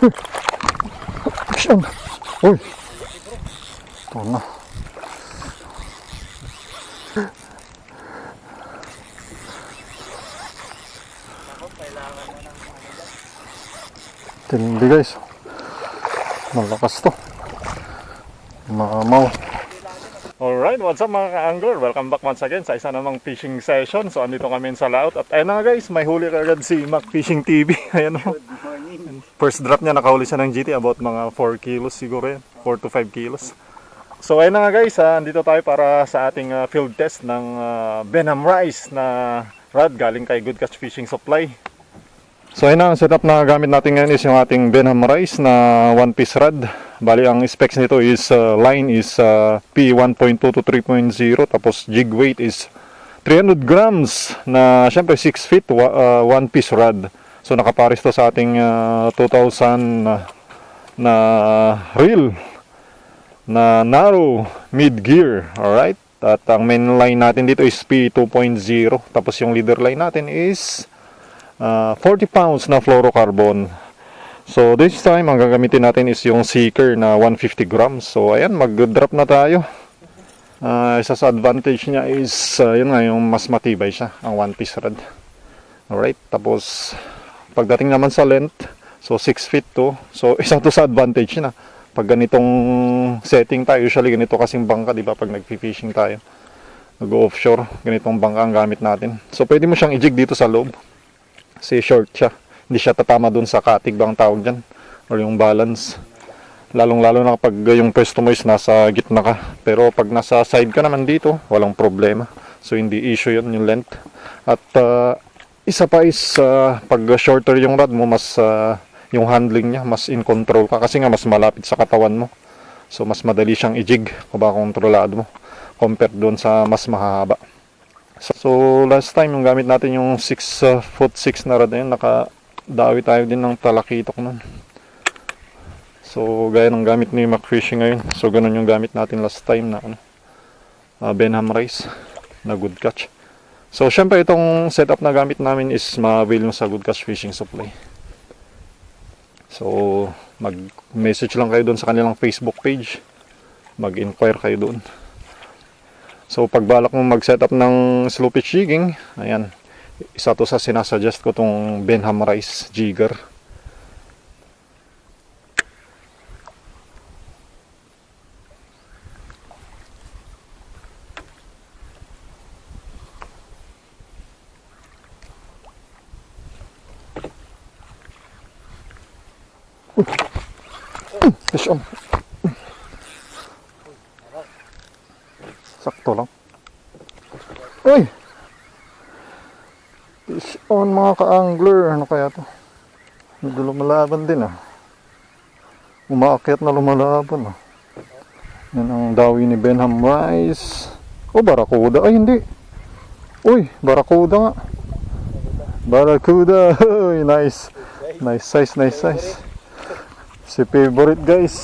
Action! Uy! Ito na. Tindi guys. Malakas to. Mamaw. Alright, what's up mga ka-angler? Welcome back once again sa isa namang fishing session. So andito kami sa laut. At ayun na guys, may huli kagad si Mac Fishing TV. Ayan o. First drop niya, nakahuli siya ng GT. About mga 4 kilos siguro yan. 4 to 5 kilos. So ayun na nga guys, andito tayo para sa ating field test ng Benham Rice na rod galing kay Good Catch Fishing Supply. So ayun na, ang setup na gamit natin ngayon is yung ating Benham Rice na 1-piece rod. Bali ang specs nito is line is P1.2 to 3.0, tapos jig weight is 300 grams na syempre 6 feet 1-piece rod. So nakapares to sa ating 2000 na reel na narrow mid gear. Alright, at ang main line natin dito is P2.0, tapos yung leader line natin is 40 pounds na fluorocarbon. So this time ang gagamitin natin is yung seeker na 150 grams. So ayan, mag-drop na tayo. Isa sa advantage niya is yun nga, yung mas matibay siya, ang 1-piece rod. Alright, tapos pagdating naman sa length, so 6 feet to. So isa to sa advantage na pag ganitong setting tayo, usually ganito kasing bangka, di ba, pag nag-fishing tayo, nag-offshore, ganitong bangka ang gamit natin. So pwede mo siyang i-jig dito sa loob kasi short siya, hindi siya tatama dun sa katig bang tawag dyan, or yung balance, lalong lalo na kapag yung pwesto mo is nasa gitna ka. Pero pag nasa side ka naman dito, walang problema, so hindi issue yun, yung length. At isa pa is pag shorter yung rod mo, mas yung handling niya, mas in control ka kasi nga mas malapit sa katawan mo, so mas madali siyang i-jig kung baka kontrolado mo compared doon sa mas mahahaba. So last time yung gamit natin yung 6 foot 6 na rod, ayun, nakadawi tayo din ng talakitok nun. So gaya ng gamit ni Mac Fishing ngayon, so ganun yung gamit natin last time na Benham Rice na Good Catch. So syempre itong setup na gamit namin is ma-avail sa Good Catch Fishing Supply. So mag-message lang kayo doon sa kanilang Facebook page, mag-inquire kayo doon. So pag balak mo mag-setup ng slow pitch jigging, ayan, isa to sa sinasuggest ko, tong Benham Rice jigger. Fish on. Sakto lang. Uy! Fish on mga ka-angler. Ano kaya to? Medyo lumalaban din Umaakyat na lumalaban Yan ang dawi ni Benham Rice. Oh, barakuda. Ay, hindi. Uy, barakuda nga. Barakuda. Uy, nice. Nice size, nice size. Si favorite guys.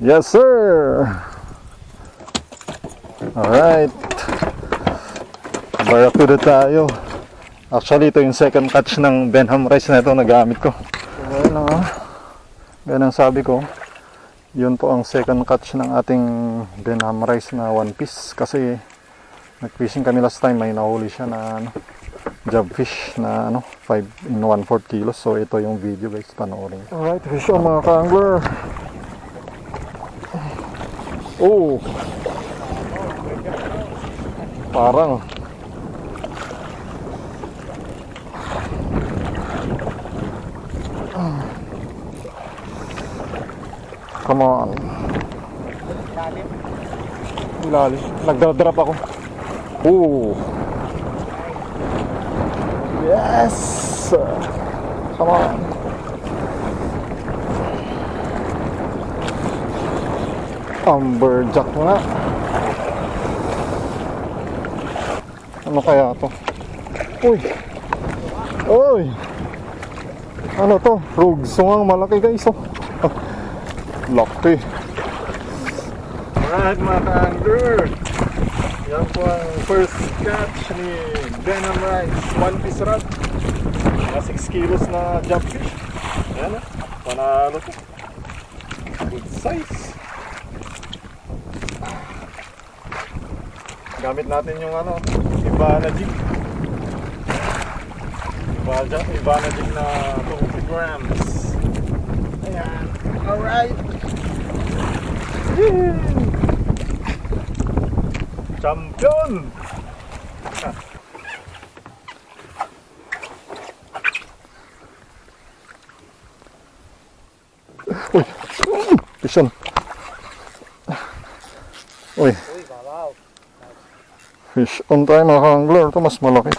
Yes sir. Alright, barakuda tayo. Actually ito yung second catch ng Benham Rice na ito na gamit ko. Ganun sabi ko, yun po ang second catch ng ating Benham Rice na 1-piece. Kasi nag-fishing kami last time, may nahuli siya na job fish na 5 in 1/4 kilos. So ito yung video guys, panoorin. Alright, fish on mga ka-angler. Oh, parang come on, ilalim, nagdadrop ako. Oh, yes, come on. Amberjack nga. Ano kaya to? Uy! Uy! Ano to? Rogue sungang malaki guys. Laki. Alright mga ka-angler, yan po ang first catch ni Benham Rice 1-piece rod. 6 kilos na jump fish. Ayan o. Panalo to. Good size. Gamit natin yung ano, Ivana jig. Ivana jig na 20 grams. Ayan. Alright. Champion! Uy! Pisyon! Uy! Fish on tayo mga ka-angler. Ito mas malaki.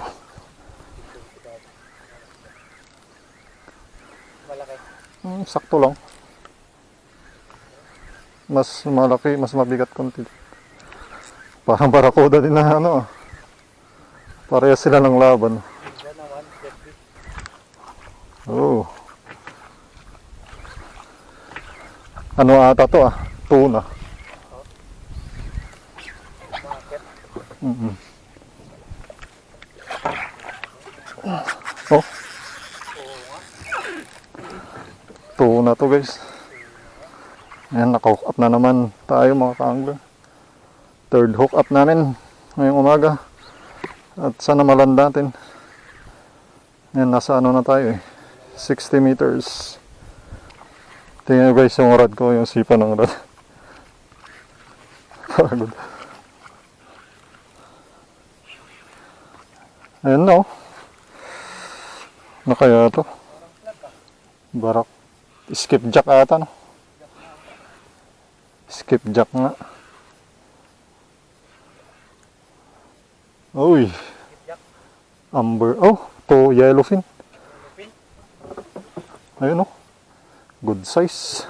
Sakto lang. Mas malaki, mas mabigat konti. Parang barakuda din na ano. Parehas sila ng laban. Oh. Ano ata to ah? Tuna. Oh. Tuna to guys. Ayan, naka-hook up na naman tayo mga ka-angler. Third hook up namin ngayong umaga. At sana maland natin. Ayan, nasa ano na tayo eh. 60 meters. Tingnan nyo guys yung rod ko, yung sipa ng rod. Pagod. Ayan na oh. Ano kaya ito? Barak. Skipjack ata no? Skipjack nga. Uy. Amber. Oh, to yellowfin. Ayun oh. Good size.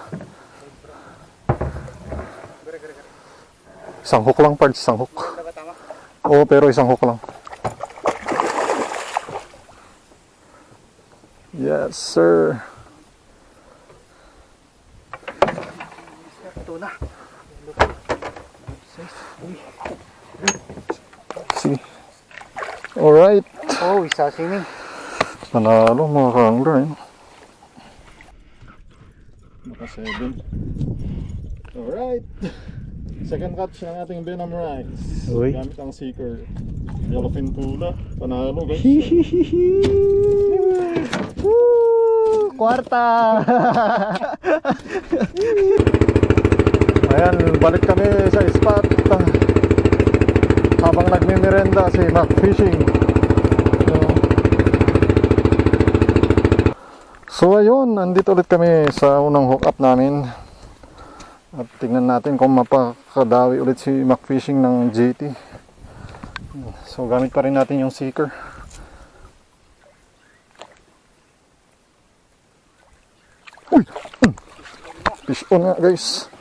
Isang hook lang parts, isang hook. Oo, pero isang hook lang. Yes, sir. Tuna. See. Alright. Oh, isa swimming. Panalo mga ka-angler eh. Naka 7. Alright. Second catch ng ating Venom Rice. Uy. Gamit ang seeker. Yellowfin tuna. Panalo guys. Kwarta! Ayan, balik kami sa spot. Habang nagmimerenda si Mac Fishing. So ayun, nandito ulit kami sa unang hook up namin. At tingnan natin kung mapakadawi ulit si Mac Fishing ng GT. So gamit pa rin natin yung seeker. Uy! Fish on nga guys.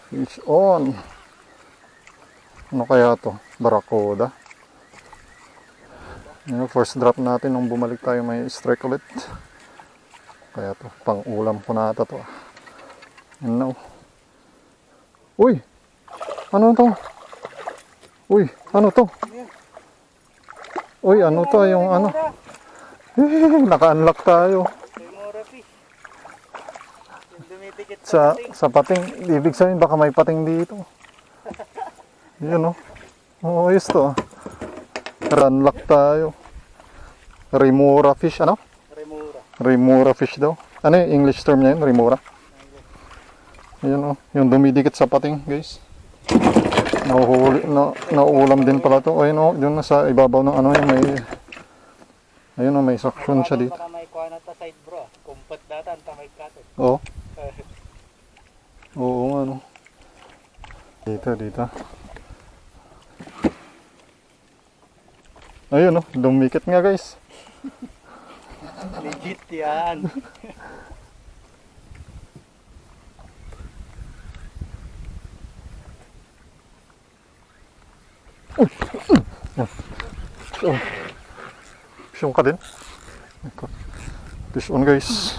Fish on. Ano kaya to? Barakuda. Yung first drop natin nung bumalik tayo may strike ulit. Kaya to, pang ulam ko na ata to. Yan na. Uy! Ano to? Uy! Ano to? Uy! Ano to? Yung ano? Naka-unlock tayo. Sa pating. Ibig sabihin baka may pating dito. Yun o. Oo, ayos to. Unlock tayo. Remora fish, ano? Remora fish daw. Ano yung English term niya yun? Remora. Ayun o. Yung dumidikit sa pating, guys. Nauulam din pala to. Ayun o. Yun sa ibabaw ng ano yung may... Ayun o, may suction siya dito. Baka may kuha na ta side bro. Kumpat datan, tamay kato. Oo. Oo nga no. Dito. Ayun o, dumikit nga guys. Legit yan. Oh. Fish on ka din. Fish on guys.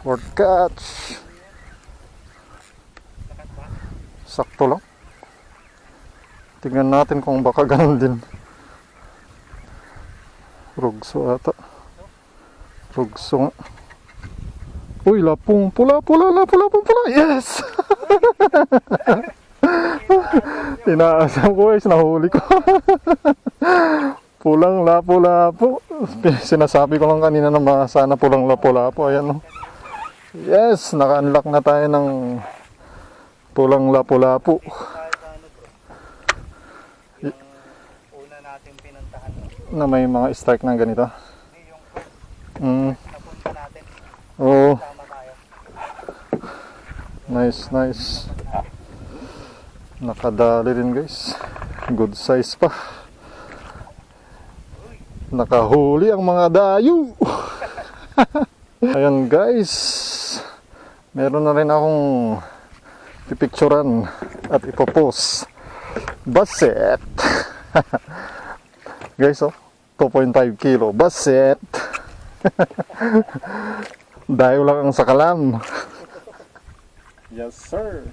Fourth catch. Sakto lang. Tingnan natin kung baka ganun din Rugso ata. Rugso nga. Uy, lapong pula. Yes! Inaasam ko guys, nahuli ko. Pulang lapo-lapo. Sinasabi ko lang kanina na sana pulang lapo-lapo. Ayan, oh. Yes, naka-unlock na tayo ng pulang lapo-lapo. Tayo sa ano bro? Yung una natin pinuntahan. Na may mga strike na ganito. Hindi yung first Mm. napunta natin. Oo, Sama tayo. nice. Nakadali rin guys. Good size pa. Nakahuli ang mga dayo. Ayan guys. Meron na rin akong pipicturan at ipopost. Baset. Guys, oh, 2.5 kilo. Baset. Dayo lang ang sakalam. Yes sir.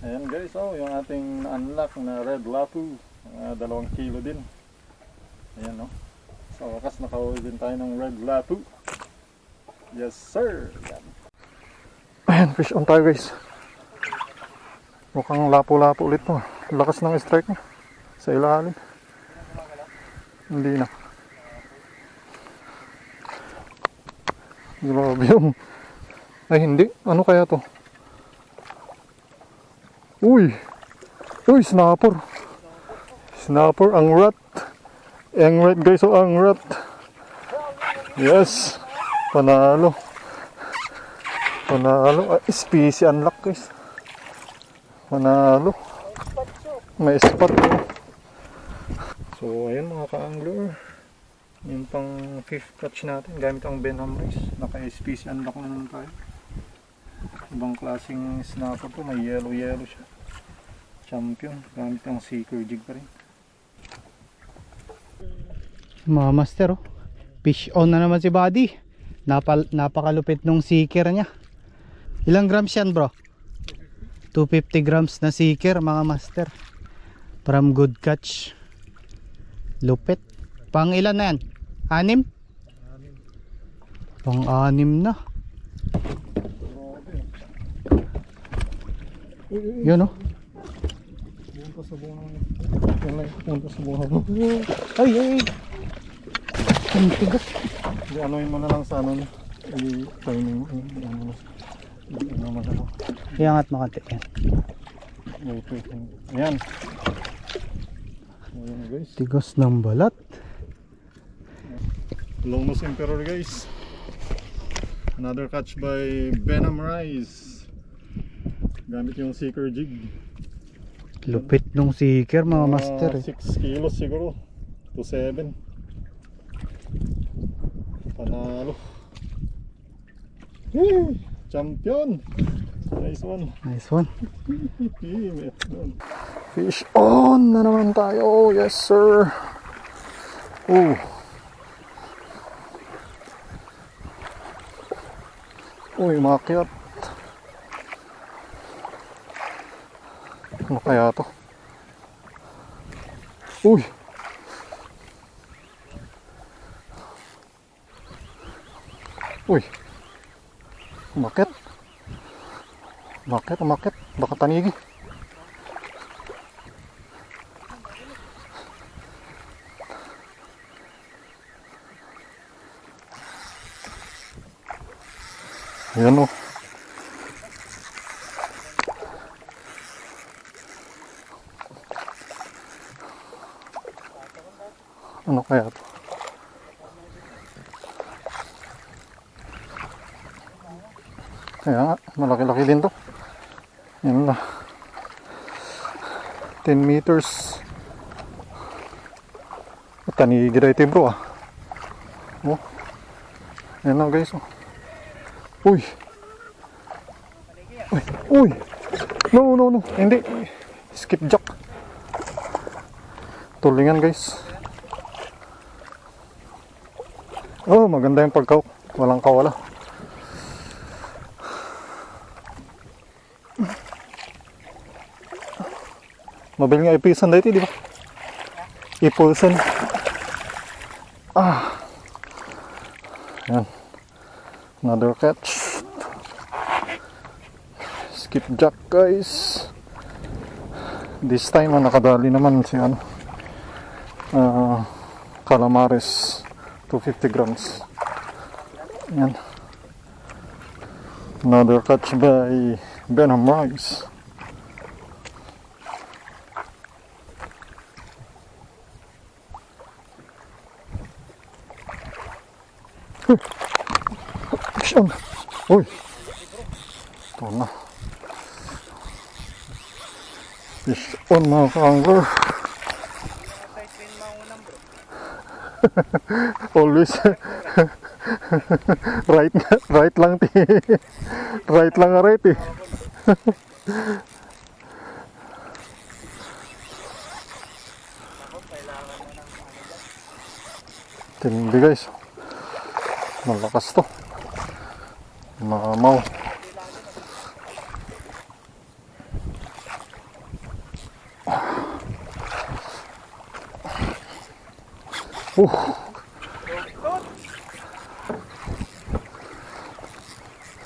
Ayan guys, oh, yung ating unlock na red lapu. 2 kilo din. Ayan, oh. Sa wakas nakahuli din tayo ng red lapu. Yes sir. Ayan, fish on tayo guys. Mukhang lapu-lapu ulit to. Lakas ng strike niya. Sa ilalim. Hindi na. Grabe yung... Ay hindi. Ano kaya to? Uy! Uy, snapper! Snapper, ang rat! Ang rat guys, oh, ang rat! Yes! Panalo! Panalo! Species unlock guys! Panalo! May spot oh. So, ayun mga ka-angler. Yung pang 5th catch natin gamit ang Benham Race. Naka-species unlock na naman tayo. Ibang klaseng snapper to, may yellow siya. Champion, gamit ang seeker jig pa rin. Mga master, oh. Fish on na naman si Buddy. Napakalupit nung seeker niya. Ilang grams yan bro? 250 grams na seeker mga master. From good catch. Lupit. Pang ilan na yan? 6? Pang 6 na. Yun oh. Punta sa buhang. Yan lang, punta sa buhang. Ay. Ang tigas. Anuin mo na lang sa ano. I-timing. Ano naman ako. Iangat makati yan. Wait. Ayan. Ayan guys. Tigas ng balat. Longnose Emperor guys. Another catch by Benham Rice. Gamit yung seeker jig. Lupit nung seeker mga master eh. 6 kilos siguro. To 7. Panalo. Yay! Champion! Nice one. Nice one. Fish on na naman tayo. Yes sir. Oh. Uy, makyat. Ano kaya to? Uy. Uy. Umakyat. Umakyat. Baka tanigi. Ayan o. Ano kaya to? Kaya nga, malaki-laki din to. Yan na. 10 meters. Tanigi na ito bro ah. Oh. Yan na guys oh. Uy. Uy. No. Hindi. Skip jack. Tulingan guys. Oh, maganda yung pagkaw. Walang kawala. Mabili nga ipisan dito, di ba? Ipulsan. Yan. Another catch. Skipjack guys. This time nakadali naman si ano, calamares, 250 grams. Yan. Another catch by Benham Rice. Action! Uy! Ito na. Fish on mga ka-angler. Always right lang ti. Right lang aret eh. Tindi guys. Malakas to. Mamaw.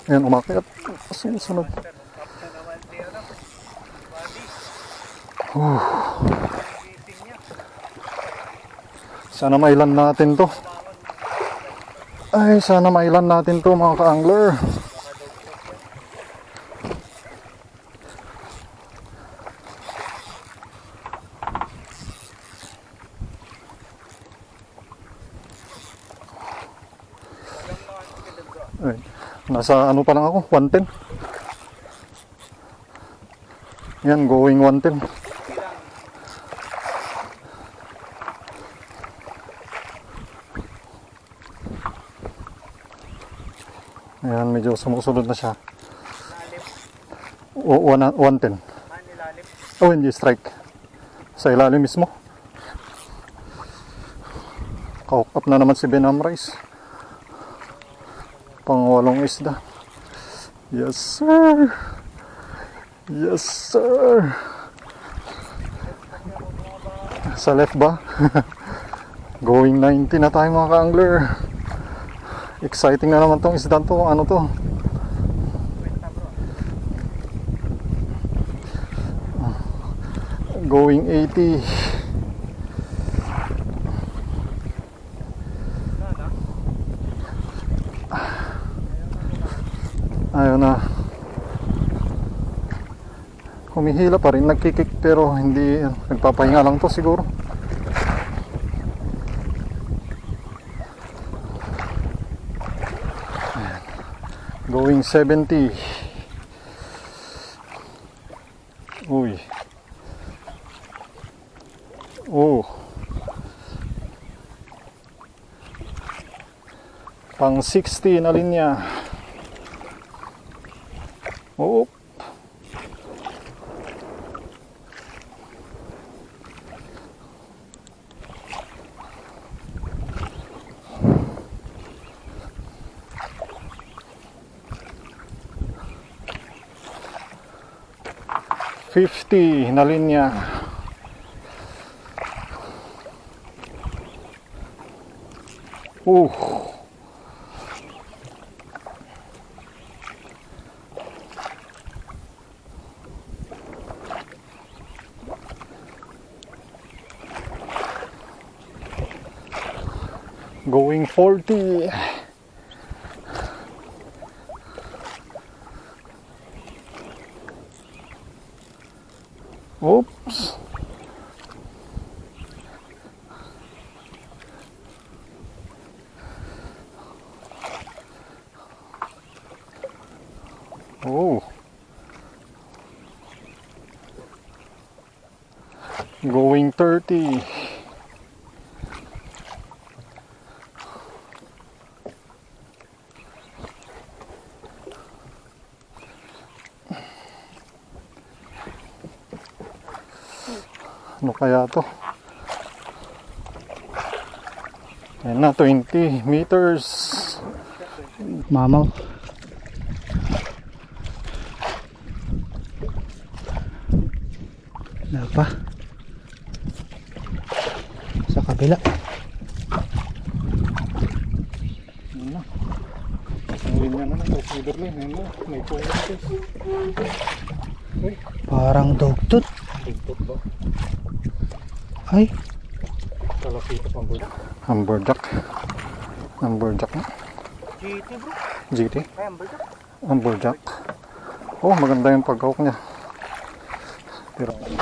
Ayan, umakyat. Sumusunod. Sana mailan natin to. Ay, sana mailan natin to mga ka-angler. Ay, nasa ano pa lang ako, 110. Yan, going 110. Ayan, medyo sumusunod na siya. 110. Oh, hindi strike. Sa ilalim mismo. Kahook up na naman si Benham Rice. Pang-walong isda. Yes, sir. Yes, sir. Sa left ba? Going 90 na tayo mga ka-angler. Exciting na naman tong isda to. Ano to? Going 80. Ayun na. Humihila pa rin, nagkikik pero hindi, nagpapahinga lang to siguro. Ayan. Going 70. Uy. Oh. Pang 60 na linya. Oh. $50 na linya. Going 40. Oops. Oh. Going 30. Ano kaya to? Ayan na, 20 meters. Mamaw. Wala pa. Sa kabila. ano na, may feeder line. Ayun mo, may puno guys. Uy, Parang dogtooth. tingtot ba? Ay, Kalapito pang burdak. Amberjack. Amberjack na. GT bro. GT. Ay, amberjack. Amberjack. Oh, maganda yung pag-hawk niya. Pero, lah.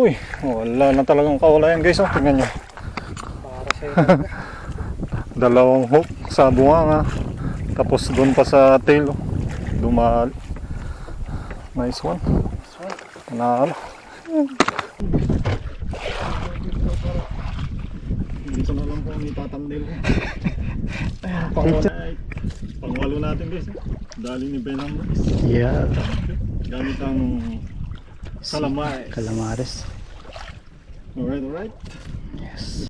uy, wala na talagang kaulayan guys. Oh, tingnan nyo. Para sa'yo. Dalawang hook sa bunganga. Tapos doon pa sa tail. Oh. Dumal. Nice one. Panalo. Hindi ko na lang kung itatandil ko. Pangwalo natin guys. Dali ni Benham guys. Yeah. Gamit ang calamari. Calamares. Alright, alright. Yes.